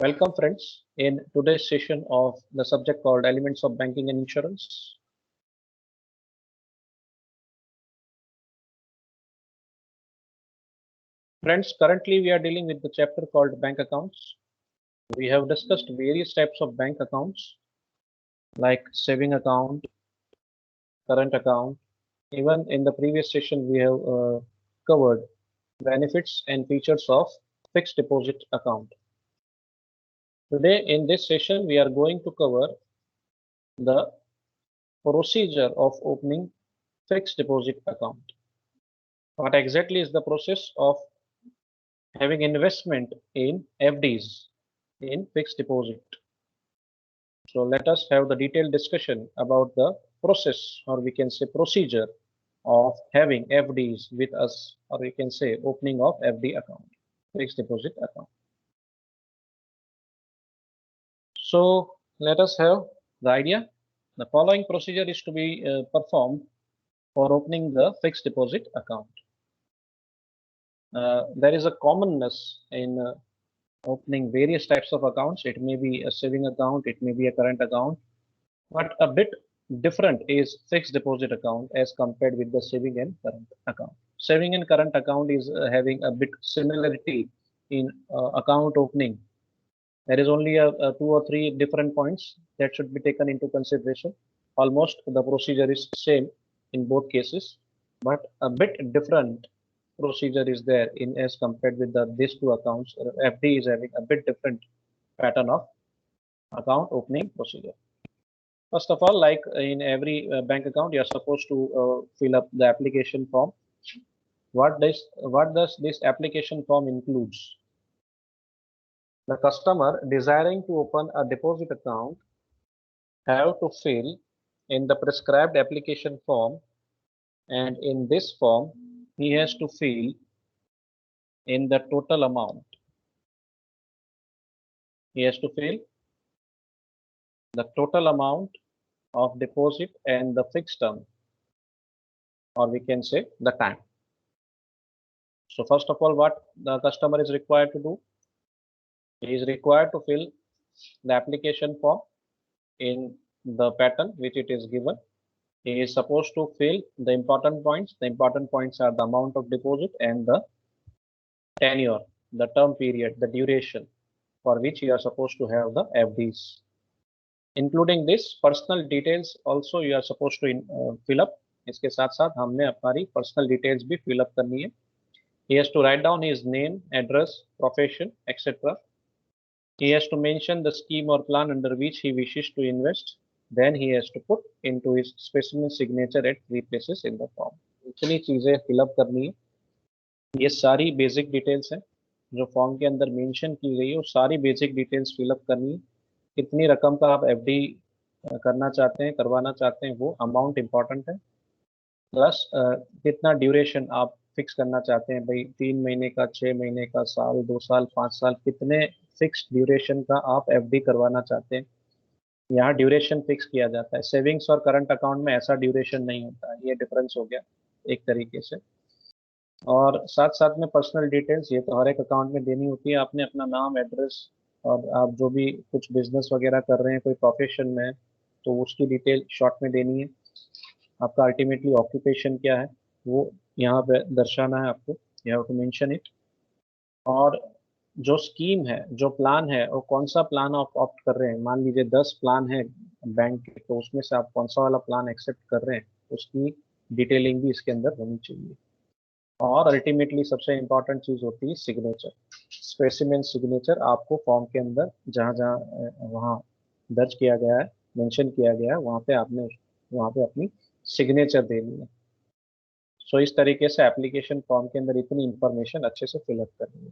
Welcome, friends, in today's session of the subject called Elements of Banking and Insurance. Friends, currently we are dealing with the chapter called Bank Accounts. We have discussed various types of bank accounts like saving account, current account. Even in the previous session, we have covered benefits and features of fixed deposit account. Today, in this session, we are going to cover the procedure of opening fixed deposit account. What exactly is the process of having investment in FDs, in fixed deposit? So let us have the detailed discussion about the process, or we can say procedure, of having FDs with us, or we can say opening of FD account, fixed deposit account. So let us have the idea. The following procedure is to be performed for opening the fixed deposit account. There is a commonness in opening various types of accounts. It may be a saving account, it may be a current account, but a bit different is fixed deposit account as compared with the saving and current account. Saving and current account is having a bit similarity in account opening. There is only two or three different points that should be taken into consideration. Almost the procedure is same in both cases, but a bit different procedure is there in as compared with these two accounts. FD is having a bit different pattern of account opening procedure. First of all, like in every bank account, you are supposed to fill up the application form. What does this application form includes? The customer desiring to open a deposit account have to fill in the prescribed application form, and in this form he has to fill in the total amount. He has to fill the total amount of deposit and the fixed term, or we can say the time. So first of all, what the customer is required to do? He is required to fill the application form in the pattern which it is given. He is supposed to fill the important points. The important points are the amount of deposit and the tenure, the term period, the duration for which you are supposed to have the FDs. Including this, personal details also you are supposed to fill up. इसके साथ साथ हमने हमारी personal details भी fill up करनी है. He has to write down his name, address, profession, etc. He has to mention the scheme or plan under which he wishes to invest. Then he has to put into his specimen signature at 3 places in the form. इतनी चीजें fill up करनी है. ये सारी basic details हैं जो form के अंदर मेंशन की गई है. वो सारी बेसिक डिटेल्स फिलअप करनी है. कितनी रकम का आप एफडी करना चाहते हैं, करवाना चाहते हैं, वो अमाउंट इंपॉर्टेंट है. प्लस कितना ड्यूरेशन आप फिक्स करना चाहते हैं, भाई 3 महीने का, 6 महीने का, साल, 2 साल, 5 साल, कितने फिक्स ड्यूरेशन का आप एफडी करवाना चाहते हैं. यहाँ ड्यूरेशन फिक्स किया जाता है. सेविंग्स और करंट अकाउंट में ऐसा ड्यूरेशन नहीं होता. ये डिफरेंस हो गया एक तरीके से. और साथ साथ में पर्सनल डिटेल्स, ये तो हर एक अकाउंट में देनी होती है. आपने अपना नाम, एड्रेस, और आप जो भी कुछ बिजनेस वगैरह कर रहे हैं, कोई प्रोफेशन में है, तो उसकी डिटेल शॉर्ट में देनी है. आपका अल्टीमेटली ऑक्यूपेशन क्या है वो यहाँ पे दर्शाना है आपको. You have to mention it. और जो स्कीम है, जो प्लान है, वो कौन सा प्लान आप ऑप्ट कर रहे हैं. मान लीजिए 10 प्लान है बैंक के, तो उसमें से आप कौन सा वाला प्लान एक्सेप्ट कर रहे हैं, उसकी डिटेलिंग भी इसके अंदर होनी चाहिए. और अल्टीमेटली सबसे इम्पोर्टेंट चीज होती है सिग्नेचर, स्पेसिमेन सिग्नेचर. आपको फॉर्म के अंदर जहाँ जहाँ वहाँ दर्ज किया गया है, मेंशन किया गया है, वहाँ पे आपने वहाँ पे अपनी सिग्नेचर देनी है. सो इस तरीके से एप्लीकेशन फॉर्म के अंदर इतनी इंफॉर्मेशन अच्छे से फिलअप करनी है.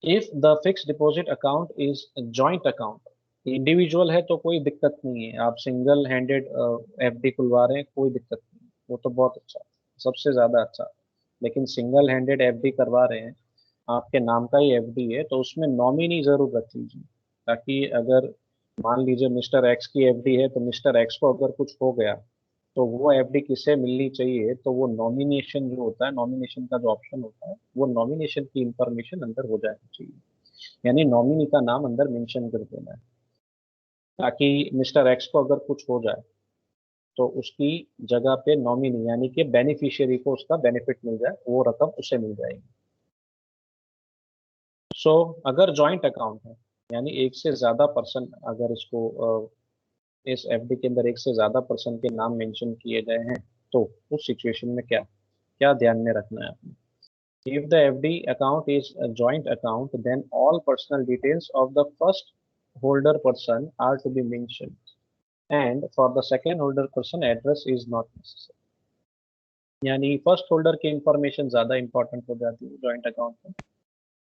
If the fix deposit account is joint account, individual है तो कोई दिक्कत नहीं है. आप सिंगल हैंडेड एफडी खुलवा रहे हैं, कोई दिक्कत नहीं, वो तो बहुत अच्छा, सबसे ज्यादा अच्छा. लेकिन सिंगल हैंडेड एफडी करवा रहे हैं, आपके नाम का ही एफडी है, तो उसमें नॉमिनी जरूर रख लीजिए, ताकि अगर मान लीजिए मिस्टर एक्स की एफडी है, तो मिस्टर एक्स को अगर कुछ हो गया तो वो एफडी किसे मिलनी चाहिए, तो वो नॉमिनेशन जो होता है, नॉमिनेशन का जो ऑप्शन होता है, वो नॉमिनेशन की इंफॉर्मेशन अंदर हो जानी चाहिए, यानी नॉमिनी का नाम अंदर मेंशन कर देना है, ताकि मिस्टर एक्स को अगर कुछ हो जाए तो उसकी जगह पे नॉमिनी यानी कि बेनिफिशियरी को उसका बेनिफिट मिल जाए, वो रकम उसे मिल जाएगी। सो अगर जॉइंट अकाउंट है, यानी एक से ज्यादा पर्सन अगर इसको इस एफडी के अंदर एक से ज्यादा पर्सन के नाम मेंशन किए गए हैं, तो उस सिचुएशन में क्या क्या ध्यान में रखना है आपने। If the FD account is a joint account, then all personal details of the first holder person are to be mentioned, and for the second holder person, address is not necessary. यानी first holder की information ज्यादा important हो जाती है joint account में,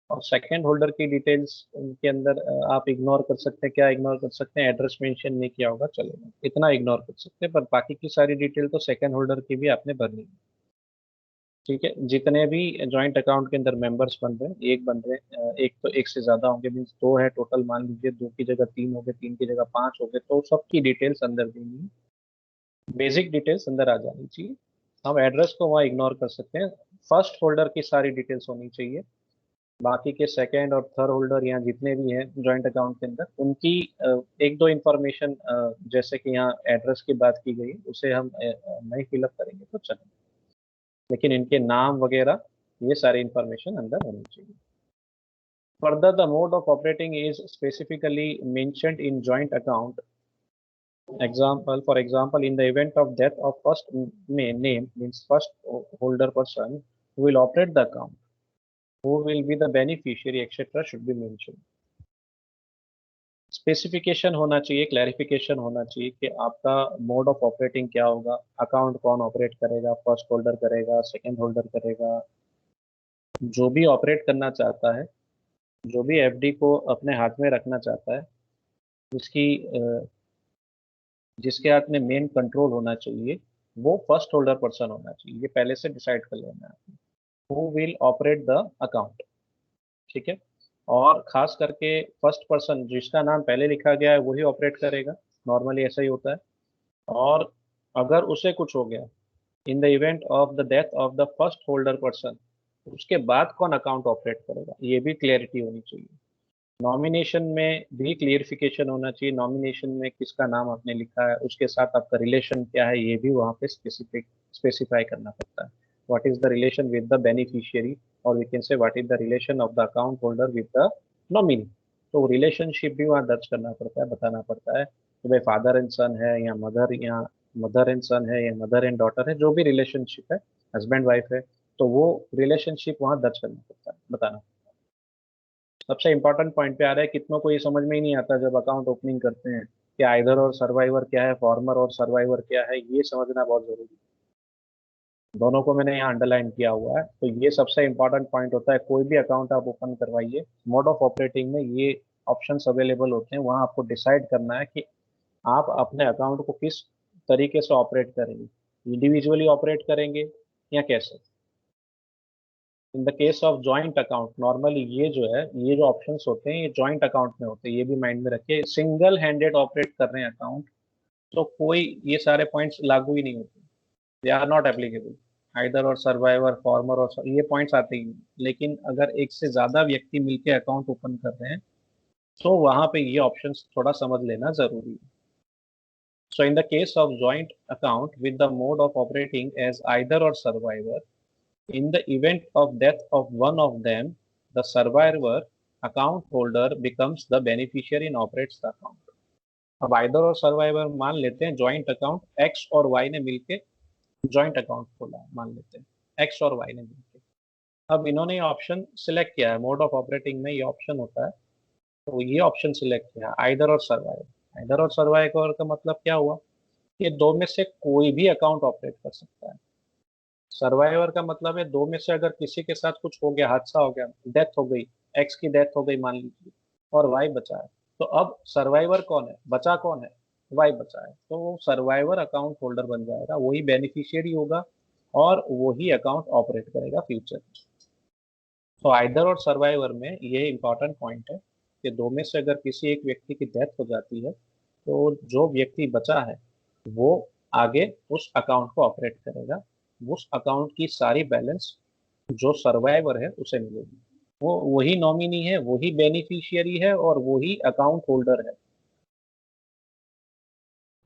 और second holder की details के अंदर आप इग्नोर कर सकते हैं। क्या इग्नोर कर सकते हैं? एड्रेस मेंशन नहीं किया होगा चलेगा, इतना इग्नोर कर सकते हैं, पर बाकी की सारी डिटेल तो सेकंड होल्डर की भी आपने भरनी है। ठीक है, जितने भी जॉइंट अकाउंट के अंदर मेंबर्स बन रहे हैं, एक बन रहे हैं, एक तो एक से ज्यादा होंगे, मीन्स दो है टोटल, मान लीजिए दो की जगह तीन हो गए, तीन की जगह पांच हो गए, तो सबकी डिटेल्स अंदर देनी है, बेसिक डिटेल्स अंदर आ जानी चाहिए। हम एड्रेस को वहाँ इग्नोर कर सकते हैं, फर्स्ट होल्डर की सारी डिटेल्स होनी चाहिए, बाकी के सेकेंड और थर्ड होल्डर यहाँ जितने भी हैं जॉइंट अकाउंट के अंदर, उनकी एक दो इंफॉर्मेशन, जैसे कि यहाँ एड्रेस की बात की गई, उसे हम नहीं फिलअप करेंगे तो चलेगा, लेकिन इनके नाम वगैरह ये सारी इंफॉर्मेशन अंदर होनी चाहिए। Further the mode of operating is specifically mentioned in joint account. Example, for example, in the event of death of first name means first holder person who will operate the account, who will be the beneficiary, etc. should be mentioned. Specification होना चाहिए, clarification होना चाहिए कि आपका mode of operating क्या होगा, account कौन operate करेगा, फर्स्ट होल्डर करेगा, सेकंड होल्डर करेगा, जो भी ऑपरेट करना चाहता है, जो भी एफडी को अपने हाथ में रखना चाहता है, जिसकी जिसके हाथ में मेन कंट्रोल होना चाहिए, वो फर्स्ट होल्डर पर्सन होना चाहिए, ये पहले से डिसाइड कर लेना है। Who will operate the account, ठीक है, और खास करके फर्स्ट पर्सन जिसका नाम पहले लिखा गया है वही ऑपरेट करेगा, नॉर्मली ऐसा ही होता है। और अगर उसे कुछ हो गया, in the event of the death of the first holder person, उसके बाद कौन अकाउंट ऑपरेट करेगा, ये भी क्लियरिटी होनी चाहिए। नॉमिनेशन में भी क्लियरिफिकेशन होना चाहिए, नॉमिनेशन में किसका नाम आपने लिखा है, उसके साथ आपका रिलेशन क्या है, ये भी वहाँ पे स्पेसिफाई करना पड़ता है। What is the relation with the beneficiary, और we can say what is the relation of the account holder with the nominee. तो रिलेशनशिप भी वहाँ दर्ज करना पड़ता है, बताना पड़ता है कि भाई फादर एंड सन है, या मदर एंड सन है, या मदर एंड डॉटर है, जो भी रिलेशनशिप है, हस्बैंड वाइफ है, तो वो रिलेशनशिप वहाँ दर्ज करना पड़ता है, बताना। सबसे इंपॉर्टेंट पॉइंट पे आ रहा है, कितनों को ये समझ में ही नहीं आता जब अकाउंट ओपनिंग करते हैं कि आइदर और सर्वाइवर क्या है, फॉर्मर और सर्वाइवर क्या है, ये समझना बहुत जरूरी है। दोनों को मैंने यहाँ अंडरलाइन किया हुआ है, तो ये सबसे इंपॉर्टेंट पॉइंट होता है। कोई भी अकाउंट आप ओपन करवाइए, मोड ऑफ ऑपरेटिंग में ये ऑप्शंस अवेलेबल होते हैं, वहाँ आपको डिसाइड करना है कि आप अपने अकाउंट को किस तरीके से ऑपरेट करेंगे, इंडिविजुअली ऑपरेट करेंगे या कैसे। इन the case of joint account, normally ये जो है, ये जो ऑप्शंस होते हैं ये जॉइंट अकाउंट में होते हैं, ये भी माइंड में रखिए। सिंगल हैंडेड ऑपरेट कर रहे हैं अकाउंट, तो कोई ये सारे पॉइंट्स लागू ही नहीं होते, they are not applicable. Either or survivor, former or ये पॉइंट्स आते ही नहीं। लेकिन अगर एक से ज्यादा व्यक्ति मिलकर अकाउंट ओपन कर रहे हैं, तो वहां पे ये ऑप्शंस थोड़ा समझ लेना जरूरी है। So in the case of joint account with the mode of operating as either or survivor, in the event of death of one of them, the survivor account holder becomes the beneficiary and operates the account. अब either or survivor मान लेते हैं, joint account x और Y ने मिलके joint account खोला है, मान लेते हैं एक्स और वाई ने मिलके। अब इन्होंने ये ऑप्शन सिलेक्ट किया है, मोड ऑफ ऑपरेटिंग में ये ऑप्शन होता है, तो ये ऑप्शन सिलेक्ट किया either or survivor. Either or survivor का मतलब क्या हुआ, ये दो में से कोई भी अकाउंट ऑपरेट कर सकता है। सर्वाइवर का मतलब है दो में से अगर किसी के साथ कुछ हो गया, हादसा हो गया, डेथ हो गई, एक्स की डेथ हो गई मान लीजिए, और वाई बचा है, तो अब सर्वाइवर कौन है, बचा कौन है, वाई बचा है, तो वो सर्वाइवर अकाउंट होल्डर बन जाएगा, वही बेनिफिशियरी होगा और वही अकाउंट ऑपरेट करेगा फ्यूचर में। तो आइदर और सर्वाइवर में ये इंपॉर्टेंट पॉइंट है कि दो में से अगर किसी एक व्यक्ति की डेथ हो जाती है, तो जो व्यक्ति बचा है वो आगे उस अकाउंट को ऑपरेट करेगा, उस अकाउंट की सारी बैलेंस जो सर्वाइवर है उसे मिलेगी। वो वही नॉमिनी है, वही बेनिफिशियरी है और वही अकाउंट होल्डर है।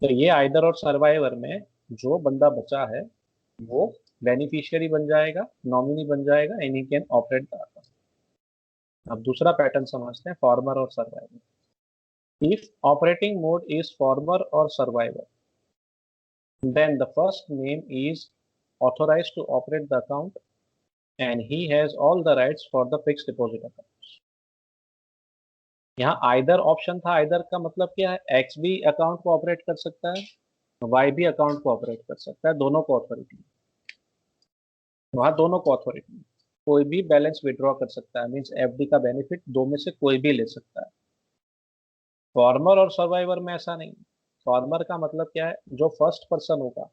तो ये आइदर और सर्वाइवर में जो बंदा बचा है वो बेनिफिशियरी बन जाएगा, नॉमिनी बन जाएगा, and he can operate the account. अब दूसरा पैटर्न समझते हैं, फॉर्मर और survivor. If operating mode is farmer और survivor, then the first name is authorized to operate the account and he has all the rights for the fixed deposit account. यहाँ either option था, either का मतलब क्या है, x भी account को operate कर सकता है, वाई भी अकाउंट को ऑपरेट कर सकता है, दोनों को अथॉरिटी, वहाँ दोनों को अथॉरिटी। कोई भी बैलेंस विड्रॉ कर सकता है, मीन्स एफडी का बेनिफिट दो में से कोई भी ले सकता है। फॉर्मर और सर्वाइवर में ऐसा नहीं। फॉर्मर का मतलब क्या है, जो फर्स्ट पर्सन होगा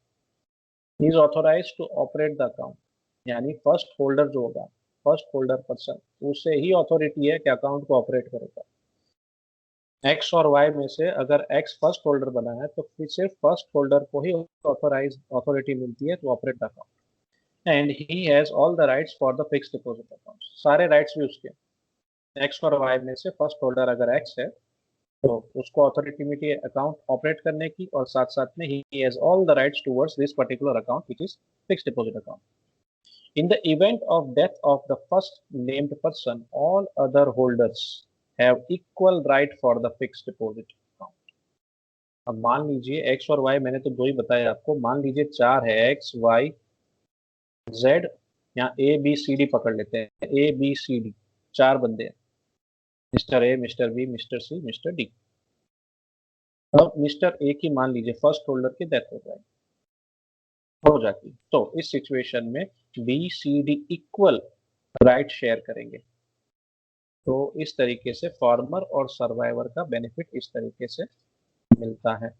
is authorize to operate the account, यानी फर्स्ट होल्डर जो होगा, फर्स्ट होल्डर पर्सन, उसे ही अथॉरिटी है कि अकाउंट को ऑपरेट करेगा। एक्स और वाई में से अगर एक्स फर्स्ट होल्डर बना है तो फिर सिर्फ फर्स्ट होल्डर को ही ऑथोराइज अथॉरिटी मिलती है to operate the account and he has all the rights for the fixed deposit account. सारे राइट्स भी उसके। एक्स और वाई में से फर्स्ट होल्डर अगर एक्स है तो उसको अथॉरिटी मिलती है अकाउंट ऑपरेट करने की, और साथ साथ में ही has all the rights towards this particular account which is fixed deposit account. In the event of death of the first named person, all other holders have equal right for the fixed deposit account. अब मान लीजिए x और Y, मैंने तो दो ही बताया आपको, मान लीजिए चार है, एक्स वाई जेड, यहाँ ए बी सी डी पकड़ लेते हैं, ए बी सी डी चार बंदे हैं, mister A, mister B, mister C, mister D. अब मिस्टर ए की मान लीजिए फर्स्ट होल्डर की डेथ हो जाती, तो इस सिचुएशन में B C D equal right share करेंगे। तो इस तरीके से फार्मर और सर्वाइवर का बेनिफिट इस तरीके से मिलता है,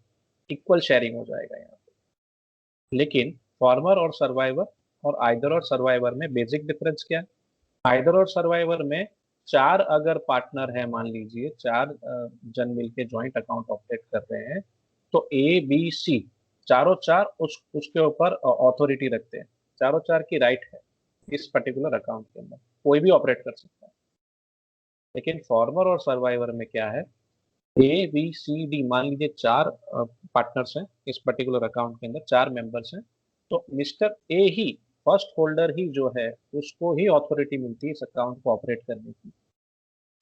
इक्वल शेयरिंग हो जाएगा यहाँ पे। लेकिन फार्मर और सर्वाइवर और आइदर और सर्वाइवर में बेसिक डिफरेंस क्या है? आइदर और सर्वाइवर में चार अगर पार्टनर है, मान लीजिए चार जन मिलके जॉइंट अकाउंट ऑपरेट कर रहे हैं, तो ए बी सी चारों चार उसके ऊपर अथॉरिटी रखते हैं, चारों चार की राइट है इस पर्टिकुलर अकाउंट के अंदर, कोई भी ऑपरेट कर सकता है। लेकिन फॉर्मर और सर्वाइवर में क्या है, ए बी सी डी मान लीजिए चार पार्टनर्स हैं इस पर्टिकुलर अकाउंट के अंदर, चार मेंबर्स हैं, तो मिस्टर ए ही फर्स्ट होल्डर ही जो है उसको ही अथॉरिटी मिलती है इस अकाउंट को ऑपरेट करने की।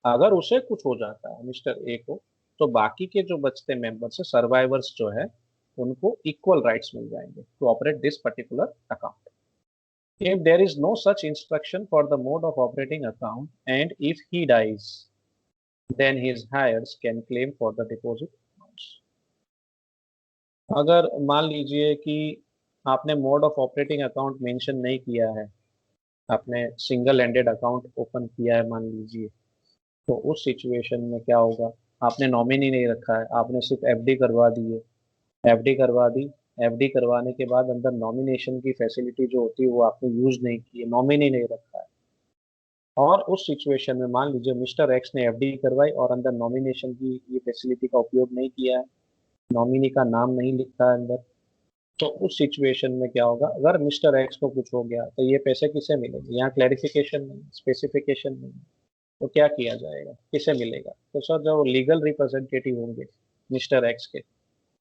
अगर उसे कुछ हो जाता है मिस्टर ए को, तो बाकी के जो बचते मेंबर्स है, सर्वाइवर्स जो है, उनको इक्वल राइट्स मिल जाएंगे to operate this particular account. If there is no such instruction for the mode of operating account and if he dies, then his heirs can claim for the deposit amounts. अगर मान लीजिए कि आपने mode of operating account mention नहीं किया है, आपने single ended account open किया है मान लीजिए, तो उस सिचुएशन में क्या होगा, आपने नॉमिनी नहीं रखा है, आपने सिर्फ एफडी करवा दी है, एफडी करवा दी, एफडी करवाने के बाद अंदर नॉमिनेशन की फैसिलिटी जो होती है वो आपने यूज नहीं की है, नॉमिनी नहीं रखा है, और उस सिचुएशन में मान लीजिए मिस्टर एक्स ने एफडी करवाई और अंदर नॉमिनेशन की ये फैसिलिटी का उपयोग नहीं किया है, नॉमिनी का नाम नहीं लिखा है अंदर, तो उस सिचुएशन में क्या होगा, अगर मिस्टर एक्स को कुछ हो गया तो ये पैसे किसे मिलेंगे, यहाँ क्लैरिफिकेशन नहीं, स्पेसिफिकेशन नहीं, तो क्या किया जाएगा, किसे मिलेगा? तो सर जो लीगल रिप्रेजेंटेटिव होंगे मिस्टर एक्स के,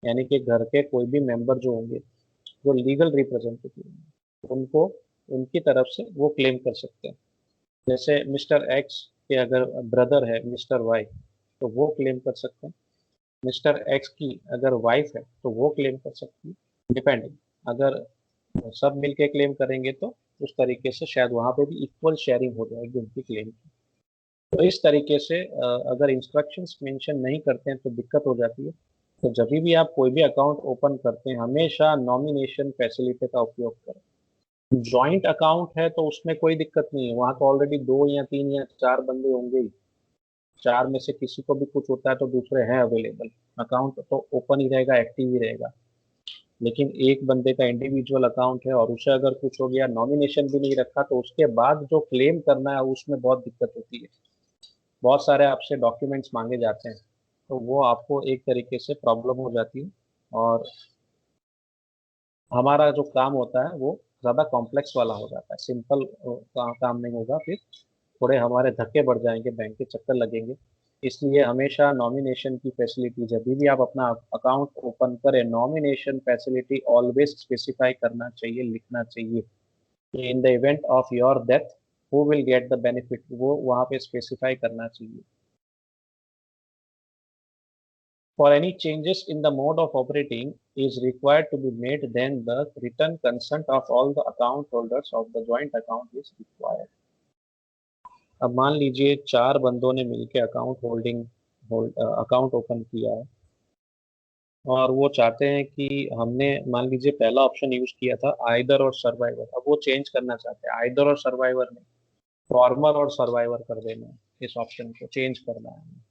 यानी कि घर के कोई भी मेंबर जो होंगे, जो लीगल रिप्रेजेंटेटिव होंगे, उनको उनकी तरफ से वो क्लेम कर सकते हैं। जैसे मिस्टर एक्स के अगर ब्रदर है मिस्टर वाई, तो वो क्लेम कर सकते हैं, मिस्टर एक्स की अगर वाइफ है तो वो क्लेम कर सकती है, डिपेंडिंग। अगर सब मिलके क्लेम करेंगे तो उस तरीके से शायद वहाँ पे भी इक्वल शेयरिंग हो जाएगी उनकी क्लेम की। तो इस तरीके से अगर इंस्ट्रक्शंस मेंशन नहीं करते हैं तो दिक्कत हो जाती है। तो जब भी आप कोई भी अकाउंट ओपन करते हैं हमेशा नॉमिनेशन फैसिलिटी का उपयोग करें। जॉइंट अकाउंट है तो उसमें कोई दिक्कत नहीं है, वहाँ तो ऑलरेडी दो या तीन या चार बंदे होंगे ही, चार में से किसी को भी कुछ होता है तो दूसरे हैं अवेलेबल, अकाउंट तो ओपन ही रहेगा, एक्टिव ही रहेगा। लेकिन एक बंदे का इंडिविजुअल अकाउंट है और उसे अगर कुछ हो गया, नॉमिनेशन भी नहीं रखा, तो उसके बाद जो क्लेम करना है उसमें बहुत दिक्कत होती है, बहुत सारे आपसे डॉक्यूमेंट्स मांगे जाते हैं, तो वो आपको एक तरीके से प्रॉब्लम हो जाती है। और हमारा जो काम होता है वो ज़्यादा कॉम्प्लेक्स वाला हो जाता है, सिंपल काम नहीं होगा, फिर थोड़े हमारे धक्के बढ़ जाएंगे, बैंक के चक्कर लगेंगे। इसलिए हमेशा नॉमिनेशन की फैसिलिटी, जब भी आप अपना अकाउंट ओपन करें, नॉमिनेशन फैसिलिटी ऑलवेज स्पेसिफाई करना चाहिए, लिखना चाहिए कि in the event of your death who will get the benefit, वो वहाँ पे स्पेसिफाई करना चाहिए। For any changes in the mode of operating is required to be made, then the written consent of all the account holders of the joint account is required. अब मान लीजिए 4 बंदों ने मिलकर अकाउंट ओपन किया है, और वो चाहते हैं कि हमने मान लीजिए पहला ऑप्शन यूज किया था आइदर और सर्वाइवर, अब वो चेंज करना चाहते हैं, आइदर और सर्वाइवर नहीं, फॉर्मर और सर्वाइवर कर देना है, इस ऑप्शन को चेंज करना है।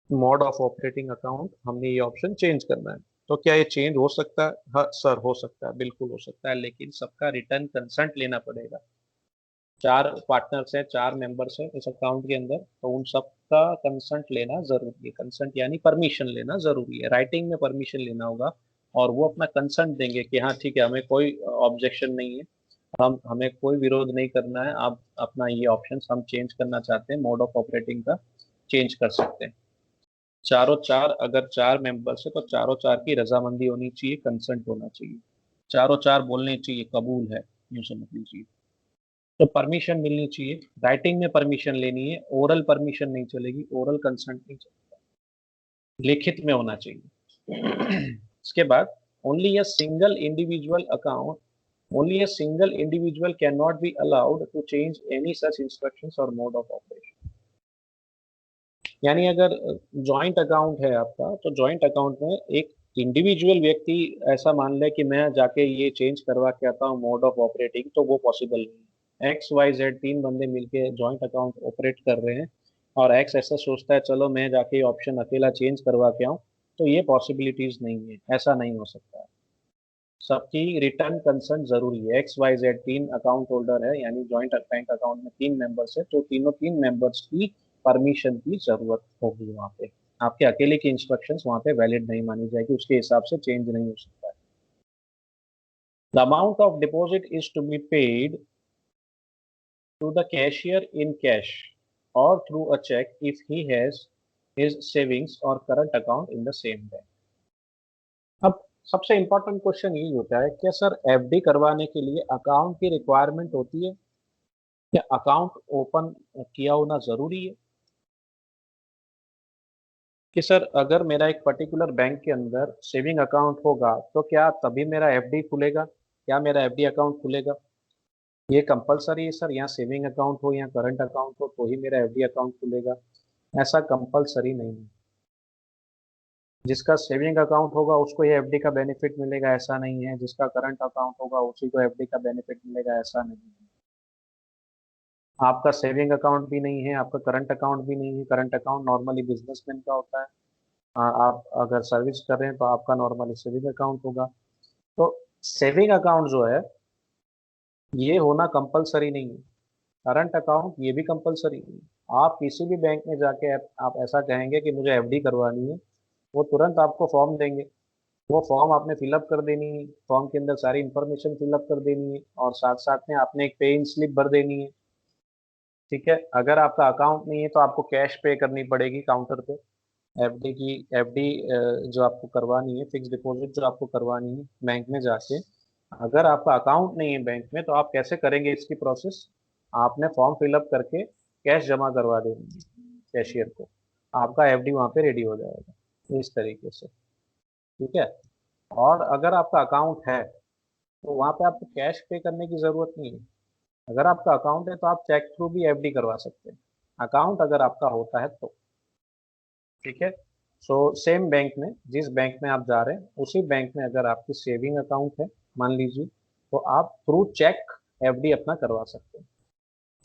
मोड ऑफ ऑपरेटिंग अकाउंट हमने ये ऑप्शन चेंज करना है। तो क्या ये चेंज हो सकता है? हाँ सर, हो सकता है, बिल्कुल हो सकता है, लेकिन सबका रिटर्न कंसेंट लेना पड़ेगा। 4 पार्टनर्स हैं, 4 मेंबर्स हैं इस अकाउंट के अंदर, तो उन सबका कंसेंट लेना जरूरी है। कंसेंट यानी परमिशन लेना जरूरी है, राइटिंग में परमिशन लेना होगा, और वो अपना कंसेंट देंगे कि हाँ ठीक है, हमें कोई ऑब्जेक्शन नहीं है, हम हमें कोई विरोध नहीं करना है, आप अपना ये ऑप्शन हम चेंज करना चाहते हैं, मोड ऑफ ऑपरेटिंग का चेंज कर सकते हैं। चारों चार, अगर 4 मेंबर्स है तो चारों चार की रजामंदी होनी चाहिए, कंसेंट होना चाहिए, चारों चार बोलने चाहिए कबूल है, यूं समझ लीजिए। तो परमिशन मिलनी चाहिए, राइटिंग में परमिशन लेनी है, ओरल परमिशन नहीं चलेगी, ओरल कंसेंट नहीं चलेगा, लिखित में होना चाहिए। इसके बाद only a single individual account, only a single individual cannot be allowed to change any such instructions or mode of operation। यानी अगर जॉइंट अकाउंट है आपका, तो जॉइंट अकाउंट में एक इंडिविजुअल व्यक्ति ऐसा मान ले कि मैं जाके ये चेंज करवा के आता हूँ मोड ऑफ ऑपरेटिंग, तो वो पॉसिबल नहीं है। एक्स वाई जेड 3 बंदे मिलके जॉइंट अकाउंट ऑपरेट कर रहे हैं, और एक्स ऐसा सोचता है चलो मैं जाके ये ऑप्शन अकेला चेंज करवा के आऊँ, तो ये पॉसिबिलिटीज नहीं है, ऐसा नहीं हो सकता है। सबकी रिटर्न कंसर्न जरूरी है। X Y Z 3 account holder है, यानी जॉइंट बैंक अकाउंट में 3 मेंबर्स है, तो तीनों 3 मेंबर्स की परमिशन की जरूरत होगी वहाँ पे। आपके अकेले की इंस्ट्रक्शंस वहाँ पे वैलिड नहीं मानी जाएगी, उसके हिसाब से चेंज नहीं हो सकता है। The amount of deposit is to be paid to the cashier in cash or through a cheque if he has his savings or current account in the same bank। अब सबसे इम्पोर्टेंट क्वेश्चन यही होता है कि sir FD करवाने के लिए account की रिक्वायरमेंट होती है, या अकाउंट ओपन किया होना जरूरी है? कि सर अगर मेरा एक पर्टिकुलर बैंक के अंदर सेविंग अकाउंट होगा तो क्या तभी मेरा एफडी खुलेगा, क्या मेरा एफडी अकाउंट खुलेगा? ये कंपलसरी है सर, यहाँ सेविंग अकाउंट हो या करंट अकाउंट हो तो ही मेरा एफडी अकाउंट खुलेगा? ऐसा कंपलसरी नहीं है। जिसका सेविंग अकाउंट होगा उसको ये एफडी का बेनिफिट मिलेगा, ऐसा नहीं है। जिसका करंट अकाउंट होगा उसी को एफडी का बेनिफिट मिलेगा, ऐसा नहीं है। आपका सेविंग अकाउंट भी नहीं है, आपका करंट अकाउंट भी नहीं है, करंट अकाउंट नॉर्मली बिजनेसमैन का होता है। आप अगर सर्विस कर रहे हैं तो आपका नॉर्मली सेविंग अकाउंट होगा। तो सेविंग अकाउंट जो है ये होना कंपलसरी नहीं है, करंट अकाउंट ये भी कंपलसरी नहीं है। आप किसी भी बैंक में जाके आप ऐसा कहेंगे कि मुझे एफडी करवानी है, वो तुरंत आपको फॉर्म देंगे, वो फॉर्म आपने फिलअप कर देनी है, फॉर्म के अंदर सारी इंफॉर्मेशन फिलअप कर देनी है, और साथ साथ में आपने एक पे इन स्लिप भर देनी है। ठीक है, अगर आपका अकाउंट नहीं है तो आपको कैश पे करनी पड़ेगी काउंटर पे। एफडी की एफडी जो आपको करवानी है, फिक्स डिपॉजिट जो आपको करवानी है बैंक में जाके, अगर आपका अकाउंट नहीं है बैंक में तो आप कैसे करेंगे इसकी प्रोसेस? आपने फॉर्म फिलअप करके कैश जमा करवा देनी है कैशियर को, आपका एफडी वहाँ पे रेडी हो जाएगा इस तरीके से। ठीक है, और अगर आपका अकाउंट है तो वहाँ पे आपको कैश पे करने की ज़रूरत नहीं है। अगर आपका अकाउंट है तो आप चेक थ्रू भी एफडी करवा सकते हैं, अकाउंट अगर आपका होता है तो। ठीक है, सो सेम बैंक में, जिस बैंक में आप जा रहे हैं उसी बैंक में अगर आपकी सेविंग अकाउंट है मान लीजिए, तो आप थ्रू चेक एफडी अपना करवा सकते हैं।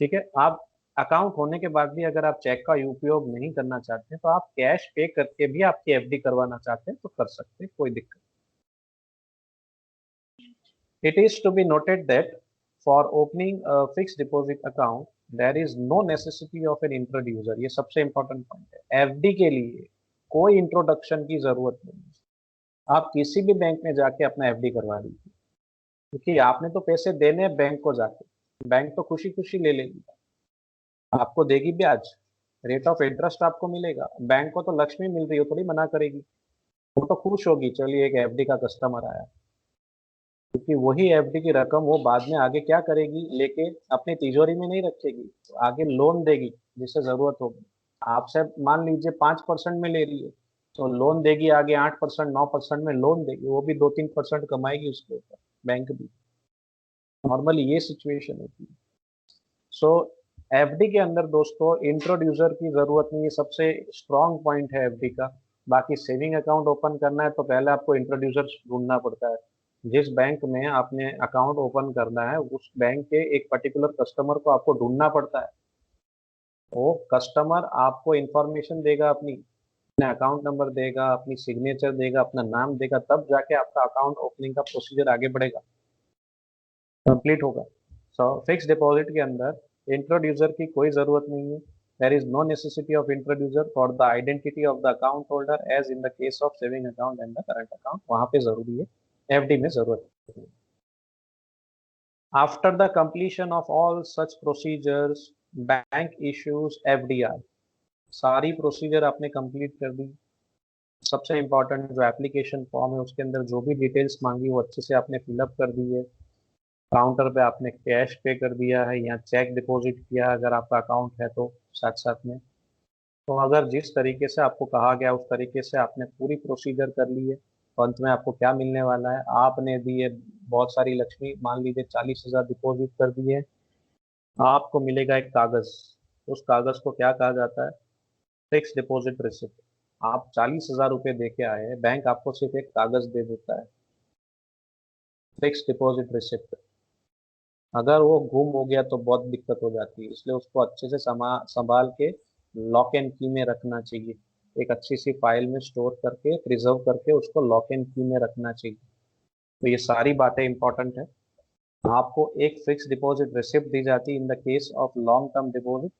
ठीक है, आप अकाउंट होने के बाद भी अगर आप चेक का उपयोग नहीं करना चाहते हैं तो आप कैश पे करके भी आपकी एफडी करवाना चाहते हैं तो कर सकते हैं, कोई दिक्कत। It is to be noted that for opening a fixed deposit account, there is no necessity of an introducer। ये सबसे important point है, एफडी के लिए कोई इंट्रोडक्शन की जरूरत नहीं है। आप किसी भी बैंक में जाके अपना एफडी करवा लीजिए, क्योंकि आपने तो पैसे देने हैं बैंक को जाके, बैंक तो खुशी खुशी ले लेगी, आपको देगी ब्याज, रेट ऑफ इंटरेस्ट आपको मिलेगा, बैंक को तो लक्ष्मी मिल रही हो, थोड़ी मना करेगी, वो तो खुश होगी, चलिए एक एफडी का कस्टमर आया। क्योंकि वही एफडी की रकम वो बाद में आगे क्या करेगी, लेके अपनी तिजोरी में नहीं रखेगी, आगे लोन देगी जिसे जरूरत होगी। आपसे मान लीजिए 5% में ले रही है, तो लोन देगी आगे 8%, 9% में लोन देगी, वो भी 2-3% कमाएगी उसके ऊपर, बैंक भी। नॉर्मली ये सिचुएशन होती है। सो एफडी के अंदर दोस्तों इंट्रोड्यूसर की जरूरत नहीं है, सबसे स्ट्रॉन्ग पॉइंट है एफडी का। बाकी सेविंग अकाउंट ओपन करना है तो पहले आपको इंट्रोड्यूसर ढूंढना पड़ता है। जिस बैंक में आपने अकाउंट ओपन करना है उस बैंक के एक पर्टिकुलर कस्टमर को आपको ढूंढना पड़ता है। वो कस्टमर आपको इंफॉर्मेशन देगा, अपने अकाउंट नंबर देगा, अपनी सिग्नेचर देगा, अपना नाम देगा, तब जाके आपका अकाउंट ओपनिंग का प्रोसीजर आगे बढ़ेगा, कंप्लीट होगा। सो फिक्स डिपॉजिट के अंदर इंट्रोड्यूसर की कोई जरूरत नहीं है। There is no necessity of introducer for the identity of the account holder as in the case of saving account and the current account, वहां पे जरूरी है, एफडी में जरूरत नहीं। After the completion of all such procedures bank issues FDR. सारी procedure आपने complete कर दी, सबसे इम्पोर्टेंट जो एप्लीकेशन फॉर्म है उसके अंदर जो भी डिटेल्स मांगी वो अच्छे से आपने फिलअप कर दी है, काउंटर पे आपने कैश पे कर दिया है या चेक डिपॉजिट किया है अगर आपका अकाउंट है तो साथ साथ में। तो अगर जिस तरीके से आपको कहा गया उस तरीके से आपने पूरी प्रोसीजर कर ली है, तो अंत में आपको क्या मिलने वाला है, आपने दिए बहुत सारी लक्ष्मी, मान लीजिए 40,000 डिपॉजिट कर दिए, आपको मिलेगा एक कागज। उस कागज को क्या कहा जाता है, फिक्स डिपॉजिट रिसिप्ट। आप 40,000 रुपये दे के आए हैं, बैंक आपको सिर्फ एक कागज दे देता है, फिक्स डिपॉजिट रिसिप्ट। अगर वो गुम हो गया तो बहुत दिक्कत हो जाती है, इसलिए उसको अच्छे से संभाल के लॉक एंड की में रखना चाहिए, एक अच्छी सी फाइल में स्टोर करके प्रिजर्व करके उसको लॉक एंड की में रखना चाहिए। तो ये सारी बातें इंपॉर्टेंट है। आपको एक फिक्स डिपॉजिट रिसिप्ट दी जाती है इन the case of long term deposit.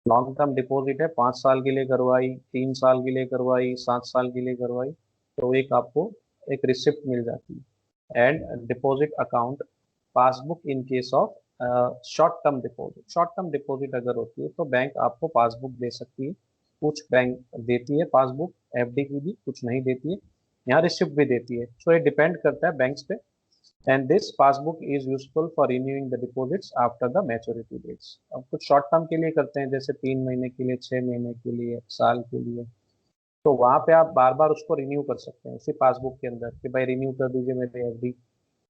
Long term deposit है, 5 साल के लिए करवाई, 3 साल के लिए करवाई, 7 साल के लिए करवाई, तो एक आपको एक रिसिप्ट मिल जाती है। And deposit account passbook in case of short term deposit. Short term deposit अगर होती है तो बैंक आपको पासबुक दे सकती है, कुछ बैंक देती है पासबुक, एफडी की भी कुछ नहीं देती है, यहाँ रिसिप्ट भी देती है। सो ये डिपेंड करता है बैंक्स पे। And this passbook is useful for renewing the deposits after the maturity dates. अब कुछ शॉर्ट टर्म के लिए करते हैं, जैसे 3 महीने के लिए, 6 महीने के लिए, साल के लिए, तो वहां पे आप बार बार उसको रिन्यू कर सकते हैं उसी पासबुक के अंदर कि भाई रिन्यू कर दीजिए मेरे एफडी।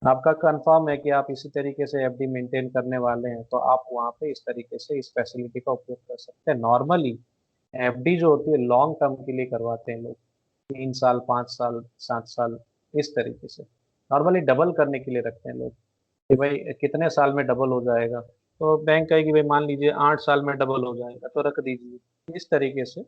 आपका कंफर्म है कि आप इसी तरीके से एफडी मेंटेन करने वाले हैं, तो आप वहाँ पे इस तरीके से इस फैसिलिटी का उपयोग कर सकते हैं। नॉर्मली एफडी जो होती है लॉन्ग टर्म के लिए करवाते हैं लोग, 3 साल, 5 साल, 7 साल, इस तरीके से नॉर्मली डबल करने के लिए रखते हैं लोग कि भाई कितने साल में डबल हो जाएगा, तो बैंक कहेगी भाई मान लीजिए 8 साल में डबल हो जाएगा तो रख दीजिए, इस तरीके से